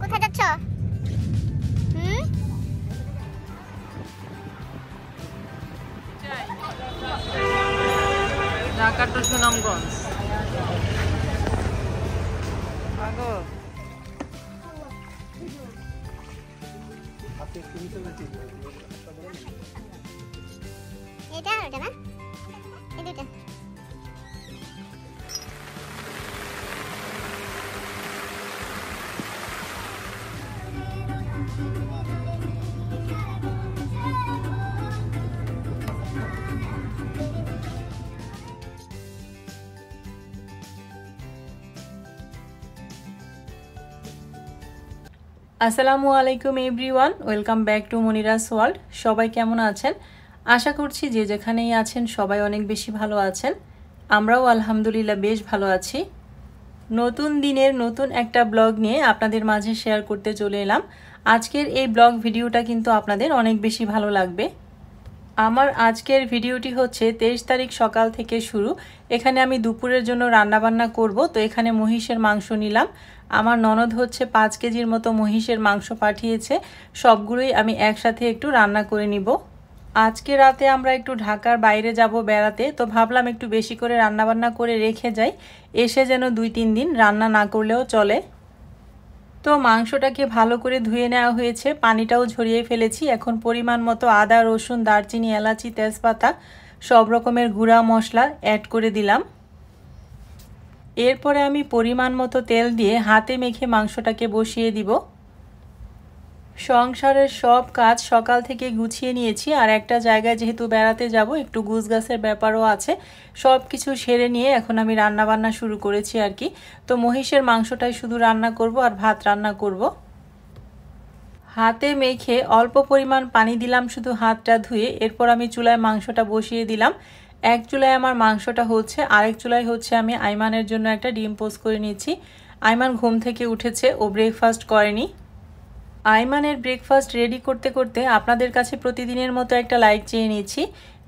কোথায় যাচ্ছ? ঢাকা টু সুনামগঞ্জ। এটা ওটা না, এই দুটো। আসসালামু আলাইকুম everyone, welcome back to Monira's world. সবাই কেমন আছেন? আশা করছি যে যেখানেই আছেন সবাই অনেক বেশি ভালো আছেন। আমরাও আলহামদুলিল্লাহ বেশ ভালো আছি। নতুন দিনের নতুন একটা ব্লগ নিয়ে আপনাদের মাঝে শেয়ার করতে চলে এলাম। আজকের এই ব্লগ ভিডিওটা কিন্তু আপনাদের অনেক বেশি ভালো লাগবে। আমার আজকের ভিডিওটি হচ্ছে 23 তারিখ সকাল থেকে শুরু। এখানে আমি দুপুরের জন্য রান্নাবান্না করব। তো এখানে মহিষের মাংস নিলাম। আমার ননদ হচ্ছে 5 কেজির মতো মহিষের মাংস পাঠিয়েছে। সবগুলোই আমি একসাথে একটু রান্না করে নিব। আজকে রাতে আমরা একটু ঢাকার বাইরে যাব বেড়াতে, তো ভাবলাম একটু বেশি করে রান্নাবান্না করে রেখে যাই, এসে যেন 2-3 দিন রান্না না করলেও চলে। তো মাংসটাকে ভালো করে ধুয়ে নেওয়া হয়েছে, পানিটাও ঝরিয়ে ফেলেছি। এখন পরিমাণ মতো আদা, রসুন, দারচিনি, এলাচি, তেজপাতা সব রকমের গুঁড়া মশলা অ্যাড করে দিলাম। এরপরে আমি পরিমাণ মতো তেল দিয়ে হাতে মেখে মাংসটাকে বসিয়ে দিব। সংসারের সব কাজ সকাল থেকে গুছিয়ে নিয়েছি, আর একটা জায়গায় যেহেতু বেড়াতে যাব একটু গুছগাছের ব্যাপারও আছে। সব কিছু সেরে নিয়ে এখন আমি রান্না বান্না শুরু করেছি আর কি। তো মহিষের মাংসটাই শুধু রান্না করব আর ভাত রান্না করব। হাতে মেখে অল্প পরিমাণ পানি দিলাম শুধু হাতটা ধুয়ে। এরপর আমি চুলায় মাংসটা বসিয়ে দিলাম। এক চুলায় আমার মাংসটা হচ্ছে, আরেক চুলায় হচ্ছে আমি আইমানের জন্য একটা ডিম পোস্ট করে নিয়েছি। আইমান ঘুম থেকে উঠেছে, ও ব্রেকফাস্ট করেনি। আইমানের ব্রেকফাস্ট রেডি করতে করতে আপনাদের কাছে প্রতিদিনের মতো একটা লাইক চেয়ে নিয়েছি।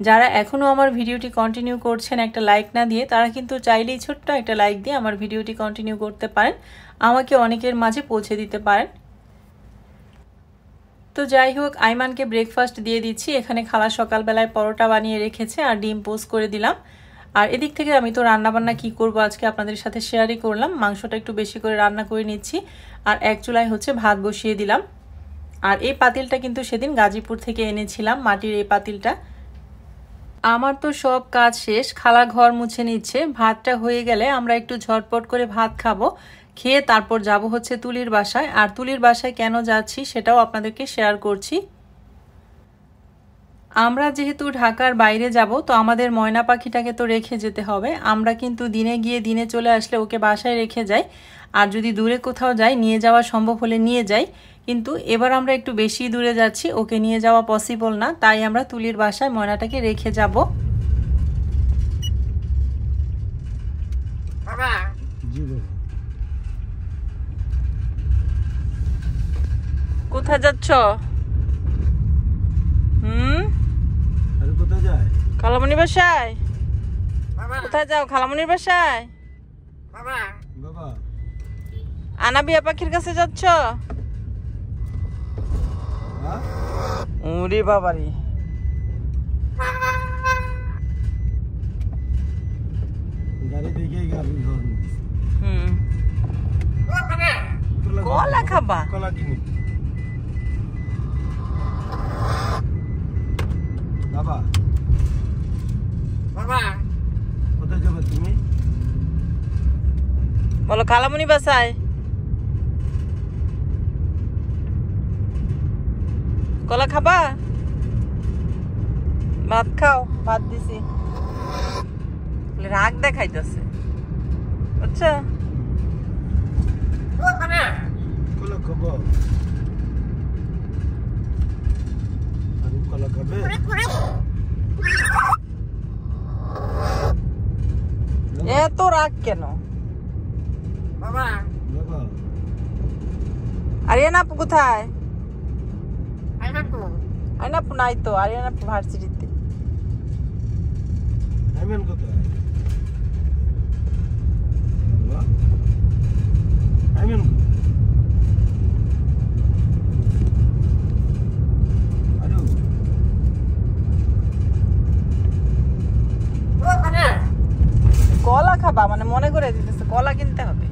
যারা এখনও আমার ভিডিওটি কন্টিনিউ করছেন একটা লাইক না দিয়ে, তারা কিন্তু চাইলেই ছোট্ট একটা লাইক দিয়ে আমার ভিডিওটি কন্টিনিউ করতে পারেন, আমাকে অনেকের মাঝে পৌঁছে দিতে পারেন। তো যাই হোক, আইমানকে ব্রেকফাস্ট দিয়ে দিচ্ছি। এখানে খালা সকালবেলায় পরোটা বানিয়ে রেখেছে আর ডিম পোস্ট করে দিলাম। আর এদিক থেকে আমি তো রান্নাবান্না কি করব আজকে আপনাদের সাথে শেয়ারই করলাম। মাংসটা একটু বেশি করে রান্না করে নিচ্ছি, আর এক চুলায় হচ্ছে ভাত বসিয়ে দিলাম। আর এই পাতিলটা কিন্তু সেদিন গাজীপুর থেকে এনেছিলাম, মাটির এই পাতিলটা। আমার তো সব কাজ শেষ, খালা ঘর মুছে নিচ্ছে। ভাতটা হয়ে গেলে আমরা একটু ঝটপট করে ভাত খাবো, খেয়ে তারপর যাব হচ্ছে তুলির বাসায়। আর তুলির বাসায় কেন যাচ্ছি সেটাও আপনাদেরকে শেয়ার করছি। আমরা যেহেতু ঢাকার বাইরে যাব, তো আমাদের ময়না পাখিটাকে তো রেখে যেতে হবে। আমরা কিন্তু দিনে গিয়ে দিনে চলে আসলে ওকে বাসায় রেখে যাই, আর যদি দূরে কোথাও যাই নিয়ে যাওয়া সম্ভব হলে নিয়ে যাই। কিন্তু এবার আমরা একটু বেশি দূরে যাচ্ছি, ওকে নিয়ে যাওয়া পসিবল না, তাই আমরা তুলির বাসায় ময়নাটাকে রেখে যাব। কোথায় যাচ্ছ? কোথায় যায়? খালামণির বাসায়। কোথায় যাও? খালামণির বাসায়। বাবা আনাবিয়া পাখির কাছে যাচ্ছ? ওরে বাবারে, গাড়ি দেখেই গাড়ি ধরুন। কলা খাবা? কলা কিনে বাবা। বাবা কোথায় যাবে তুমি? বলো খালামণি বাসায়। কলা খাবা? ভাত খাও, ভাত দিছি। রাগ দেখাইতেছে, বুঝছো? কলা খাবো? আর কলা খাবে? এত রাগ কেন? বাবা বাবা আরিয়ান আপু কোথায়? আরিয়ান আপু নাই তো, আরিয়ান আপু ভার্সিটিতে। আইমান কোথায়? বাবা আইমান খাবা মানে মনে করে দিতেছে কলা কিনতে হবে।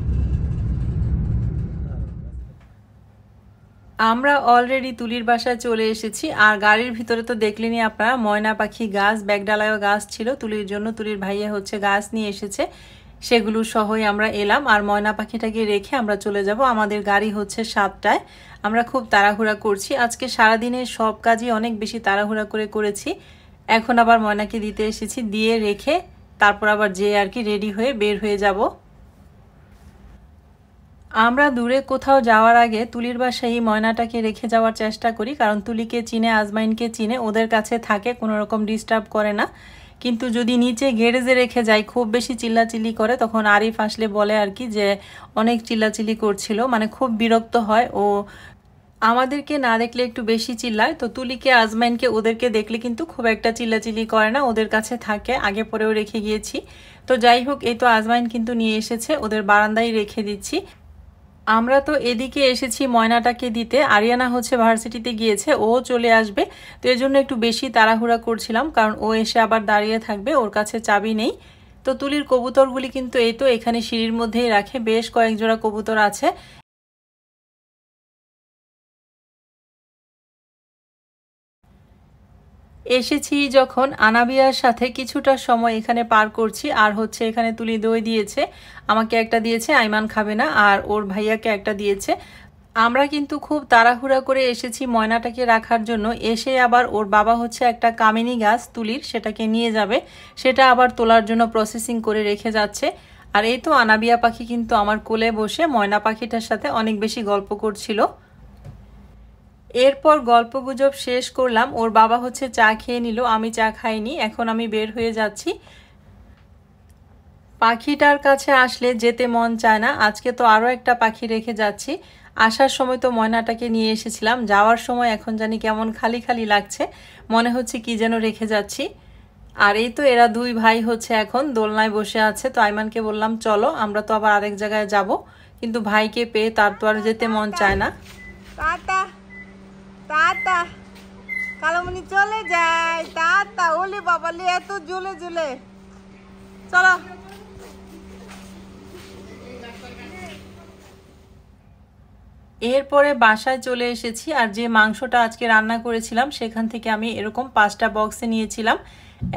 আমরা অলরেডি তুলির বাসায় চলে এসেছি আর গাড়ির ভিতরে তো দেখলেনই আপনারা ময়না পাখি গাছ ব্যাগডালায়ও গাছ ছিল তুলির জন্য। তুলির ভাইয়া হচ্ছে গাছ নিয়ে এসেছে, সেগুলো সহই আমরা এলাম আর ময়না পাখিটাকে রেখে আমরা চলে যাব। আমাদের গাড়ি হচ্ছে 7টায়। আমরা খুব তাড়াহুড়া করছি, আজকে সারাদিনের সব কাজই অনেক বেশি তাড়াহুড়া করে করেছি। এখন আবার ময়নাকে দিতে এসেছি, দিয়ে রেখে তারপর আবার যেয়ে আর কি রেডি হয়ে বের হয়ে যাব। আমরা দূরে কোথাও যাওয়ার আগে তুলির বাসায় এই ময়নাটাকে রেখে যাওয়ার চেষ্টা করি, কারণ তুলিকে চিনে, আজমাইনকে চিনে, ওদের কাছে থাকে, কোনো রকম ডিস্টার্ব করে না। কিন্তু যদি নিচে গ্যারেজে রেখে যাই খুব বেশি চিল্লাচিল্লি করে, তখন আরিফ আসলে বলে আর কি যে অনেক চিল্লাচিল্লি করছিল, মানে খুব বিরক্ত হয় ও, আমাদেরকে না দেখলে একটু বেশি চিল্লায়। তো তুলিকে আজমাইনকে ওদেরকে দেখলে কিন্তু খুব একটা চিল্লাচিল্লি করে না, ওদের কাছে থাকে, আগে পরেও রেখে গিয়েছি। তো যাই হোক, এই তো আজমাইন কিন্তু নিয়ে এসেছে, ওদের বারান্দায় রেখে দিচ্ছি। আমরা তো এদিকে এসেছি ময়নাটাকে দিতে, আরিয়ানা হচ্ছে ভার্সিটিতে গিয়েছে, ও চলে আসবে, তো এই জন্য একটু বেশি তাড়াহুড়া করছিলাম, কারণ ও এসে আবার দাঁড়িয়ে থাকবে, ওর কাছে চাবি নেই। তো তুলির কবুতরগুলি কিন্তু এই তো এখানে সিঁড়ির মধ্যেই রাখে, বেশ কয়েক জোড়া কবুতর আছে। এসেছি যখন আনাবিয়ার সাথে কিছুটা সময় এখানে পার করছি, আর হচ্ছে এখানে তুলি দই দিয়েছে, আমাকে একটা দিয়েছে, আইমান খাবে না, আর ওর ভাইয়াকে একটা দিয়েছে। আমরা কিন্তু খুব তাড়াহুড়া করে এসেছি ময়নাটাকে রাখার জন্য, এসে আবার ওর বাবা হচ্ছে একটা কামিনী গাছ তুলির, সেটাকে নিয়ে যাবে, সেটা আবার তোলার জন্য প্রসেসিং করে রেখে যাচ্ছে। আর এই তো আনাবিয়া পাখি কিন্তু আমার কোলে বসে ময়না পাখিটার সাথে অনেক বেশি গল্প করছিল। এরপর গল্পগুজব শেষ করলাম, ওর বাবা হচ্ছে চা খেয়ে নিল, আমি চা খাইনি, এখন আমি বের হয়ে যাচ্ছি। পাখিটার কাছে আসলে যেতে মন চায় না, আজকে তো আরও একটা পাখি রেখে যাচ্ছি। আসার সময় তো ময়নাটাকে নিয়ে এসেছিলাম, যাওয়ার সময় এখন জানি কেমন খালি খালি লাগছে, মনে হচ্ছে কি যেন রেখে যাচ্ছি। আর এই তো এরা দুই ভাই হচ্ছে এখন দোলনায় বসে আছে, তো আইমানকে বললাম চলো, আমরা তো আবার আরেক জায়গায় যাব, কিন্তু ভাইকে পেয়ে তার তো আর যেতে মন চায় না। টাটা টাটা কালামণি চলে যায়, টাটা। ওলে বাবা লে এত ঝুলে ঝুলে, চলো। এরপরে বাসায় চলে এসেছি, আর যে মাংসটা আজকে রান্না করেছিলাম সেখান থেকে আমি এরকম 5টা বক্সে নিয়েছিলাম।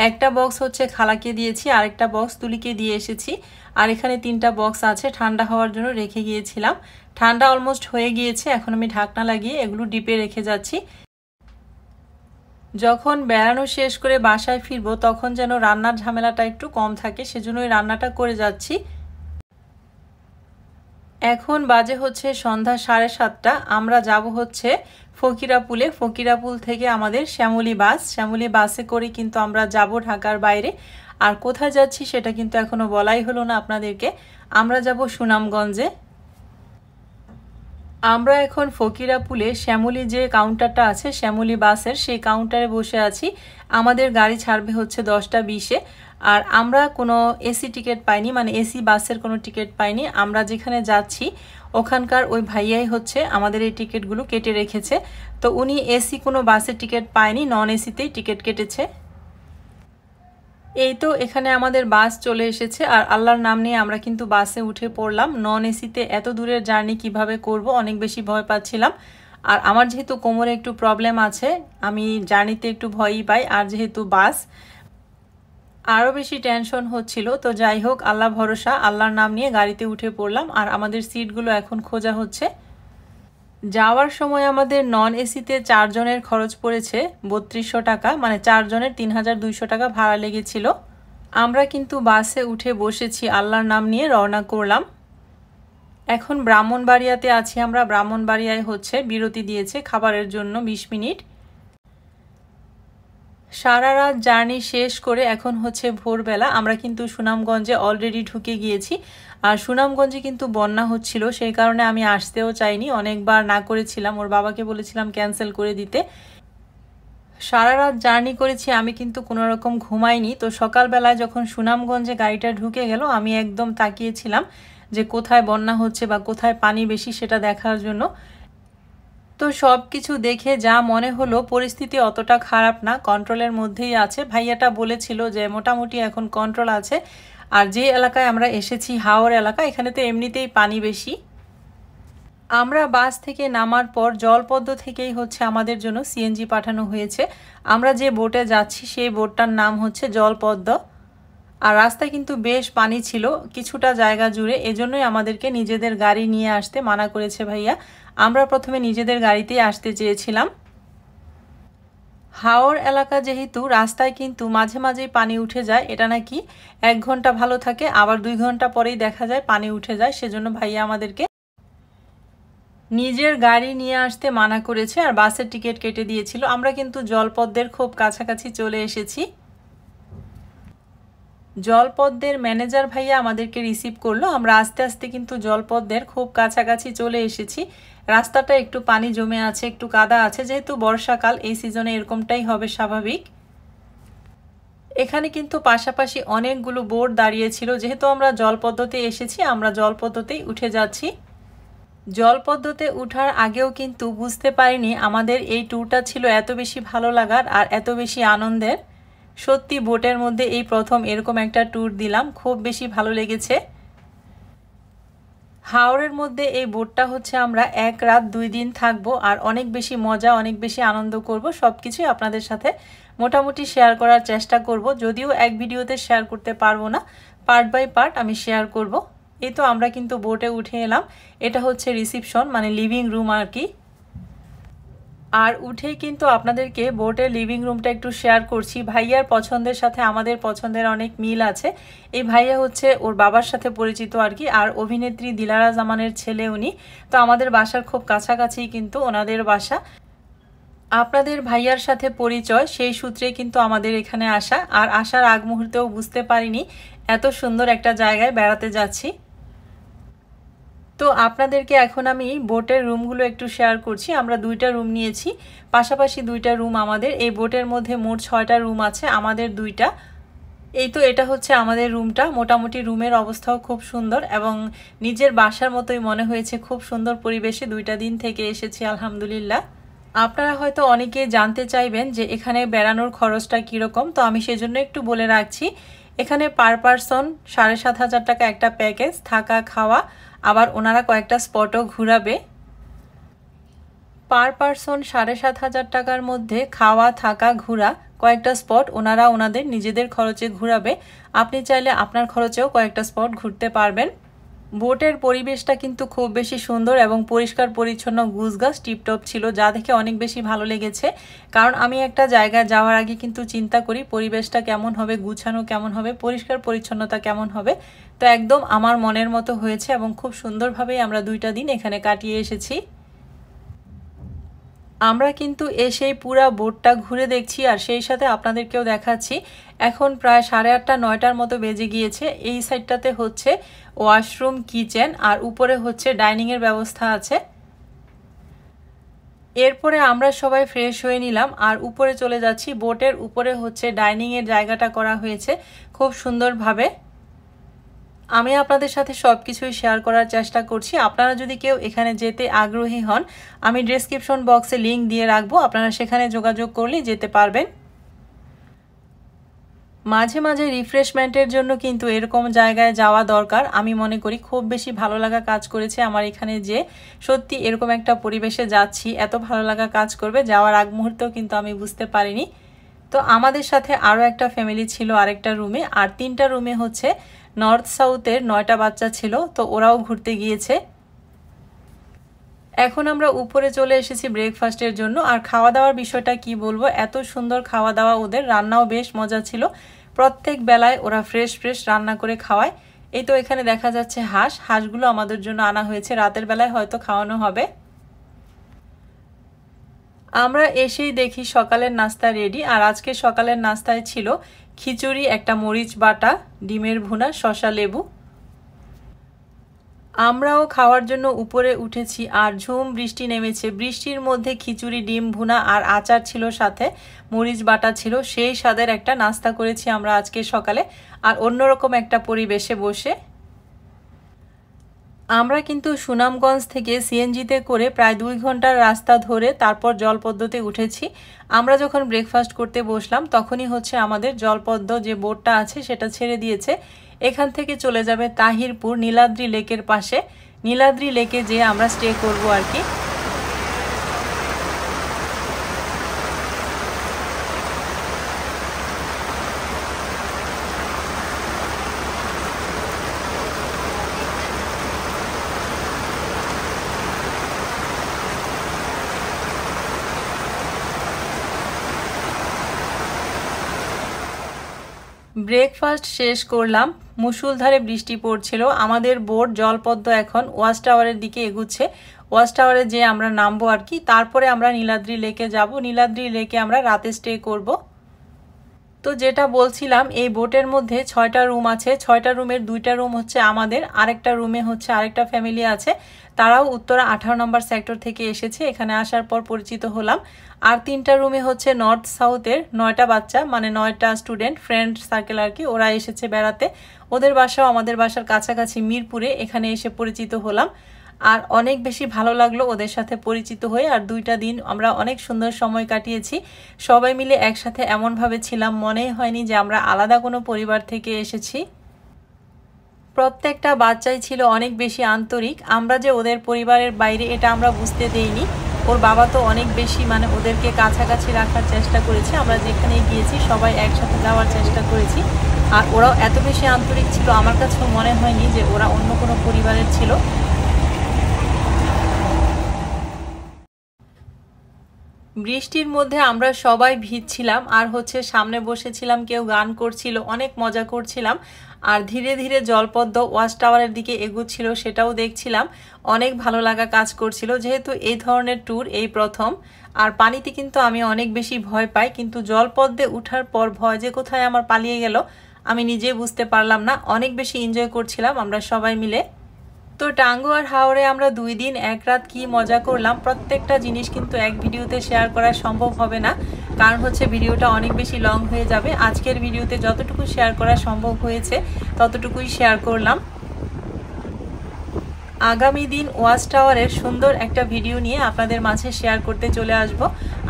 একটা বক্স হচ্ছে খালাকে দিয়েছি, আরেকটা বক্স তুলিকে দিয়ে এসেছি, আর এখানে 3টা বক্স আছে ঠান্ডা হওয়ার জন্য রেখে গিয়েছিলাম। ঠান্ডা অলমোস্ট হয়ে গিয়েছে, এখন আমি ঢাকনা লাগিয়ে এগুলো ডিপে রেখে যাচ্ছি। যখন বেড়ানো শেষ করে বাসায় ফিরবো তখন যেন রান্নার ঝামেলাটা একটু কম থাকে, সেজন্যই রান্নাটা করে যাচ্ছি। এখন বাজে হচ্ছে সন্ধ্যা 7:30। আমরা যাব হচ্ছে ফকিরাপুলে, ফকিরাপুল থেকে আমাদের শ্যামলী বাসে করে কিন্তু আমরা যাব ঢাকার বাইরে। আর কোথায় যাচ্ছি সেটা কিন্তু এখনো বলাই হলো না আপনাদেরকে, আমরা যাব সুনামগঞ্জে। আমরা এখন ফকিরাপুলে শ্যামলী যে কাউন্টারটা আছে শ্যামলী বাসের, সেই কাউন্টারে বসে আছি। আমাদের গাড়ি ছাড়বে হচ্ছে 10টা 20-এ, আর আমরা কোনো এসি টিকিট পাইনি, মানে এসি বাসের কোনো টিকিট পাইনি। আমরা যেখানে যাচ্ছি ওখানকার ওই ভাইয়াই হচ্ছে আমাদের এই টিকিটগুলো কেটে রেখেছে, তো উনি এসি কোনো বাসের টিকিট পায়নি, নন এসিতেই টিকিট কেটেছে। এই তো এখানে আমাদের বাস চলে এসেছে, আর আল্লাহর নাম নিয়ে আমরা কিন্তু বাসে উঠে পড়লাম। নন এসিতে এত দূরের জার্নি কিভাবে করব, অনেক বেশি ভয় পাচ্ছিলাম। আর আমার যেহেতু কোমরে একটু প্রবলেম আছে, আমি জার্নিতে একটু ভয়ই পাই, আর যেহেতু বাস আরও বেশি টেনশন হচ্ছিল। তো যাই হোক, আল্লাহ ভরসা, আল্লাহর নাম নিয়ে গাড়িতে উঠে পড়লাম, আর আমাদের সিটগুলো এখন খোঁজা হচ্ছে। যাওয়ার সময় আমাদের নন এসিতে 4 জনের খরচ পড়েছে 3200 টাকা, মানে 4 জনের 3200 টাকা ভাড়া লেগেছিল। আমরা কিন্তু বাসে উঠে বসেছি, আল্লাহর নাম নিয়ে রওনা করলাম। এখন ব্রাহ্মণবাড়িয়াতে আছি আমরা, ব্রাহ্মণবাড়িয়ায় হচ্ছে বিরতি দিয়েছে খাবারের জন্য 20 মিনিট। সারা রাত জার্নি শেষ করে এখন হচ্ছে ভোরবেলা, আমরা কিন্তু সুনামগঞ্জে অলরেডি ঢুকে গিয়েছি। আর সুনামগঞ্জে কিন্তু বন্যা হচ্ছিল, সেই কারণে আমি আসতেও চাইনি, অনেকবার না করেছিলাম, ওর বাবাকে বলেছিলাম ক্যান্সেল করে দিতে। সারা রাত জার্নি করেছি, আমি কিন্তু কোনো রকম ঘুমাইনি। তো সকালবেলায় যখন সুনামগঞ্জে গাড়িটা ঢুকে গেল, আমি একদম তাকিয়েছিলাম যে কোথায় বন্যা হচ্ছে বা কোথায় পানি বেশি সেটা দেখার জন্য। তো সব কিছু দেখে যা মনে হলো পরিস্থিতি অতটা খারাপ না, কন্ট্রোলের মধ্যেই আছে। ভাইয়াটা বলেছিল যে মোটামুটি এখন কন্ট্রোল আছে। আর যে এলাকায় আমরা এসেছি হাওর এলাকা, এখানে তো এমনিতেই পানি বেশি। আমরা বাস থেকে নামার পর জলপদ্ম থেকেই হচ্ছে আমাদের জন্য সিএনজি পাঠানো হয়েছে। আমরা যে বোটে যাচ্ছি সেই বোটটার নাম হচ্ছে জলপদ্ম। আর রাস্তায় কিন্তু বেশ পানি ছিল কিছুটা জায়গা জুড়ে, এজন্যই আমাদেরকে নিজেদের গাড়ি নিয়ে আসতে মানা করেছে ভাইয়া। আমরা প্রথমে নিজেদের গাড়িতেই আসতে চেয়েছিলাম। হাওর এলাকা যেহেতু রাস্তায় কিন্তু মাঝে মাঝেই পানি উঠে যায়, এটা নাকি 1 ঘন্টা ভালো থাকে, আবার 2 ঘন্টা পরেই দেখা যায় পানি উঠে যায়, সেজন্য ভাইয়া আমাদেরকে নিজের গাড়ি নিয়ে আসতে মানা করেছে আর বাসের টিকিট কেটে দিয়েছিল। আমরা কিন্তু জলপদ্মের খুব কাছাকাছি চলে এসেছি। জলপদ্মের ম্যানেজার ভাইয়া আমাদেরকে রিসিভ করলো। আমরা আস্তে আস্তে কিন্তু জলপদ্মের খুব কাছাকাছি চলে এসেছি। রাস্তাটা একটু পানি জমে আছে, একটু কাদা আছে, যেহেতু বর্ষাকাল এই সিজনে এরকমটাই হবে স্বাভাবিক। এখানে কিন্তু পাশাপাশি অনেকগুলো বোট দাঁড়িয়েছিল, যেহেতু আমরা জলপদ্মতে এসেছি আমরা জলপদ্মতেই উঠে যাচ্ছি। জলপদ্মতে ওঠার আগেও কিন্তু বুঝতে পারিনি আমাদের এই ট্যুরটা ছিল এত বেশি ভালো লাগার আর এত বেশি আনন্দের। সত্যি বোটের মধ্যে এই প্রথম এরকম একটা ট্যুর দিলাম, খুব বেশি ভালো লেগেছে। হাওরের মধ্যে এই বোটটা হচ্ছে আমরা 1 রাত 2 দিন থাকবো আর অনেক বেশি মজা অনেক বেশি আনন্দ করব। সব কিছুই আপনাদের সাথে মোটামুটি শেয়ার করার চেষ্টা করব, যদিও এক ভিডিওতে শেয়ার করতে পারবো না, পার্ট বাই পার্ট আমি শেয়ার করব। এই তো আমরা কিন্তু বোটে উঠে এলাম, এটা হচ্ছে রিসিপশন মানে লিভিং রুম আর কি। আর উঠেই কিন্তু আপনাদেরকে বোটের লিভিং রুমটা একটু শেয়ার করছি। ভাইয়ার পছন্দের সাথে আমাদের পছন্দের অনেক মিল আছে। এই ভাইয়া হচ্ছে ওর বাবার সাথে পরিচিত আর কি, আর অভিনেত্রী দিলারা জামানের ছেলে উনি। তো আমাদের বাসার খুব কাছাকাছি কিন্তু ওনাদের বাসা। আপনাদের ভাইয়ার সাথে পরিচয়, সেই সূত্রে কিন্তু আমাদের এখানে আসা। আর আসার আগ মুহূর্তেও বুঝতে পারিনি এত সুন্দর একটা জায়গায় বেড়াতে যাচ্ছি। তো আপনাদেরকে এখন আমি বোটের রুমগুলো একটু শেয়ার করছি। আমরা 2টা রুম নিয়েছি, পাশাপাশি 2টা রুম আমাদের। এই বোটের মধ্যে মোট 6টা রুম আছে, আমাদের 2টা। এই তো এটা হচ্ছে আমাদের রুমটা। মোটামুটি রুমের অবস্থাও খুব সুন্দর এবং নিজের বাসার মতোই মনে হয়েছে। খুব সুন্দর পরিবেশে 2টা দিন থেকে এসেছি আলহামদুলিল্লাহ। আপনারা হয়তো অনেকেই জানতে চাইবেন যে এখানে বেড়ানোর খরচটা কীরকম, তো আমি সেজন্য একটু বলে রাখছি। এখানে পার পারসন 7,500 টাকা একটা প্যাকেজ, থাকা খাওয়া, আবার ওনারা কয়েকটা স্পটও ঘুরাবে। পার পারসন 7,500 টাকার মধ্যে খাওয়া থাকা ঘোরা কয়েকটা স্পট ওনারা ওনাদের নিজেদের খরচে ঘুরাবে। আপনি চাইলে আপনার খরচেও কয়েকটা স্পট ঘুরতে পারবেন। বোটের পরিবেশটা কিন্তু খুব বেশি সুন্দর এবং পরিষ্কার পরিচ্ছন্ন, গুছগাছ টিপটপ ছিল, যা দেখে অনেক বেশি ভালো লেগেছে। কারণ আমি একটা জায়গায় যাওয়ার আগে কিন্তু চিন্তা করি পরিবেশটা কেমন হবে, গুছানো কেমন হবে, পরিষ্কার পরিচ্ছন্নতা কেমন হবে। তো একদম আমার মনের মতো হয়েছে এবং খুব সুন্দরভাবেই আমরা 2টা দিন এখানে কাটিয়ে এসেছি। আমরা কিন্তু এসেই পুরা বোটটা ঘুরে দেখছি আর সেই সাথে আপনাদেরকেও দেখাচ্ছি। এখন প্রায় 8:30 9টার মতো বেজে গিয়েছে। এই সাইডটাতে হচ্ছে ওয়াশরুম, কিচেন আর উপরে হচ্ছে ডাইনিংয়ের ব্যবস্থা আছে। এরপরে আমরা সবাই ফ্রেশ হয়ে নিলাম আর উপরে চলে যাচ্ছি। বোটের উপরে হচ্ছে ডাইনিংয়ের জায়গাটা করা হয়েছে খুব সুন্দরভাবে। আমি আপনাদের সাথে সব কিছুই শেয়ার করার চেষ্টা করছি। আপনারা যদি কেউ এখানে যেতে আগ্রহী হন, আমি ডেসক্রিপশন বক্সে লিংক দিয়ে রাখবো, আপনারা সেখানে যোগাযোগ করলেই যেতে পারবেন। মাঝে মাঝে রিফ্রেশমেন্টের জন্য কিন্তু এরকম জায়গায় যাওয়া দরকার। আমি মনে করি খুব বেশি ভালো লাগা কাজ করেছে আমার এখানে, যে সত্যি এরকম একটা পরিবেশে যাচ্ছি এত ভালো লাগা কাজ করবে যাওয়ার আগ মুহূর্তেও কিন্তু আমি বুঝতে পারিনি। তো আমাদের সাথে আরও একটা ফ্যামিলি ছিল আরেকটা রুমে, আর 3টা রুমে হচ্ছে নর্থ সাউথের 9টা বাচ্চা ছিল, তো ওরাও ঘুরতে গিয়েছে। এখন আমরা উপরে চলে এসেছি ব্রেকফাস্টের জন্য। আর খাওয়া দাওয়ার বিষয়টা কি বলবো, এত সুন্দর খাওয়া দাওয়া, ওদের রান্নাও বেশ মজা ছিল। প্রত্যেক বেলায় ওরা ফ্রেশ ফ্রেশ রান্না করে খাওয়ায়। এই তো এখানে দেখা যাচ্ছে হাঁসগুলো আমাদের জন্য আনা হয়েছে, রাতের বেলায় হয়তো খাওয়ানো হবে। আমরা এসেই দেখি সকালের নাস্তা রেডি। আর আজকে সকালের নাস্তায় ছিল খিচুড়ি, একটা মরিচ বাটা, ডিমের ভুনা, শসা, লেবু। আমরাও খাওয়ার জন্য উপরে উঠেছি আর ঝুম বৃষ্টি নেমেছে। বৃষ্টির মধ্যে খিচুড়ি, ডিম ভুনা আর আচার ছিল, সাথে মরিচ বাটা ছিল। সেই স্বাদের একটা নাস্তা করেছি আমরা আজকে সকালে, আর অন্যরকম একটা পরিবেশে বসে। আমরা কিন্তু সুনামগঞ্জ থেকে সিএনজিতে করে প্রায় 2 ঘন্টার রাস্তা ধরে তারপর জলপদ্মতে উঠেছি। আমরা যখন ব্রেকফাস্ট করতে বসলাম তখনই হচ্ছে আমাদের জলপদ্ম যে বোটটা আছে সেটা ছেড়ে দিয়েছে। এখান থেকে চলে যাবে তাহিরপুর নীলাদ্রি লেকের পাশে। নীলাদ্রি লেকে যেয়ে আমরা স্টে করব আর কি। ব্রেকফাস্ট শেষ করলাম, মুষলধারে বৃষ্টি পড়ছিল। আমাদের বোট জলপদ্ম এখন ওয়াচ টাওয়ারের দিকে এগুচ্ছে। ওয়াচ টাওয়ারে যে আমরা নামবো আর কি, তারপরে আমরা নীলাদ্রি লেকে যাব। নীলাদ্রি লেকে আমরা রাতে স্টে করব। তো যেটা বলছিলাম, এই বোটের মধ্যে 6টা রুম আছে। 6টা রুমের 2টা রুম হচ্ছে আমাদের, আরেকটা রুমে হচ্ছে আরেকটা ফ্যামিলি আছে। তারাও উত্তরা 18 নম্বর সেক্টর থেকে এসেছে। এখানে আসার পর পরিচিত হলাম। আর 3টা রুমে হচ্ছে নর্থ সাউথের 9টা বাচ্চা, মানে 9টা স্টুডেন্ট, ফ্রেন্ড সার্কেল আর কি, ওরা এসেছে বেড়াতে। ওদের বাসাও আমাদের বাসার কাছাকাছি মিরপুরে, এখানে এসে পরিচিত হলাম। আর অনেক বেশি ভালো লাগলো ওদের সাথে পরিচিত হয়ে। আর 2টা দিন আমরা অনেক সুন্দর সময় কাটিয়েছি। সবাই মিলে একসাথে এমনভাবে ছিলাম, মনেই হয়নি যে আমরা আলাদা কোনো পরিবার থেকে এসেছি। প্রত্যেকটা বাচ্চাই ছিল অনেক বেশি আন্তরিক। আমরা যে ওদের পরিবারের বাইরে এটা আমরা বুঝতে দেইনি। ওর বাবা তো অনেক বেশি মানে ওদেরকে কাছাকাছি রাখার চেষ্টা করেছে। আমরা যেখানে গিয়েছি সবাই একসাথে যাওয়ার চেষ্টা করেছি। আর ওরাও এত বেশি আন্তরিক ছিল, আমার কাছেও মনে হয়নি যে ওরা অন্য কোনো পরিবারের ছিল। বৃষ্টির মধ্যে আমরা সবাই ভিজছিলাম আর হচ্ছে সামনে বসেছিলাম, কেউ গান করছিল, অনেক মজা করছিলাম। আর ধীরে ধীরে জলপদ্ম ওয়াচ টাওয়ারের দিকে এগুচ্ছিল, সেটাও দেখছিলাম। অনেক ভালো লাগা কাজ করছিল, যেহেতু এই ধরনের ট্যুর এই প্রথম। আর পানিতে কিন্তু আমি অনেক বেশি ভয় পাই, কিন্তু জলপদ্মে ওঠার পর ভয় যে কোথায় আমার পালিয়ে গেল আমি নিজে বুঝতে পারলাম না। অনেক বেশি এনজয় করছিলাম আমরা সবাই মিলে। তো টাঙ্গু আর হাওড়ে আমরা 2 দিন 1 রাত কি মজা করলাম, প্রত্যেকটা জিনিস কিন্তু এক ভিডিওতে শেয়ার করা সম্ভব হবে না, কারণ হচ্ছে ভিডিওটা অনেক বেশি লং হয়ে যাবে। আজকের ভিডিওতে যতটুকু শেয়ার করা সম্ভব হয়েছে ততটুকুই শেয়ার করলাম। আগামী দিন ওয়াচ টাওয়ারের সুন্দর একটা ভিডিও নিয়ে আপনাদের মাঝে শেয়ার করতে চলে আসব।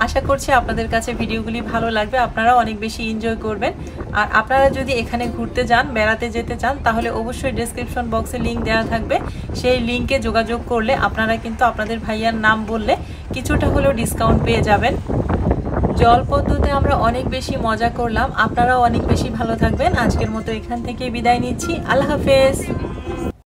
আশা করছি আপনাদের কাছে ভিডিওগুলি ভালো লাগবে, আপনারা অনেক বেশি এনজয় করবেন। আর আপনারা যদি এখানে ঘুরতে যান, বেড়াতে যেতে চান, তাহলে অবশ্যই ডেসক্রিপশন বক্সে লিংক দেওয়া থাকবে। সেই লিংকে যোগাযোগ করলে আপনারা কিন্তু আপনাদের ভাইয়ার নাম বললে কিছুটা হলেও ডিসকাউন্ট পেয়ে যাবেন। জলপদ্মতে আমরা অনেক বেশি মজা করলাম, আপনারাও অনেক বেশি ভালো থাকবেন। আজকের মতো এখান থেকে বিদায় নিচ্ছি, আল্লাহ হাফেজ।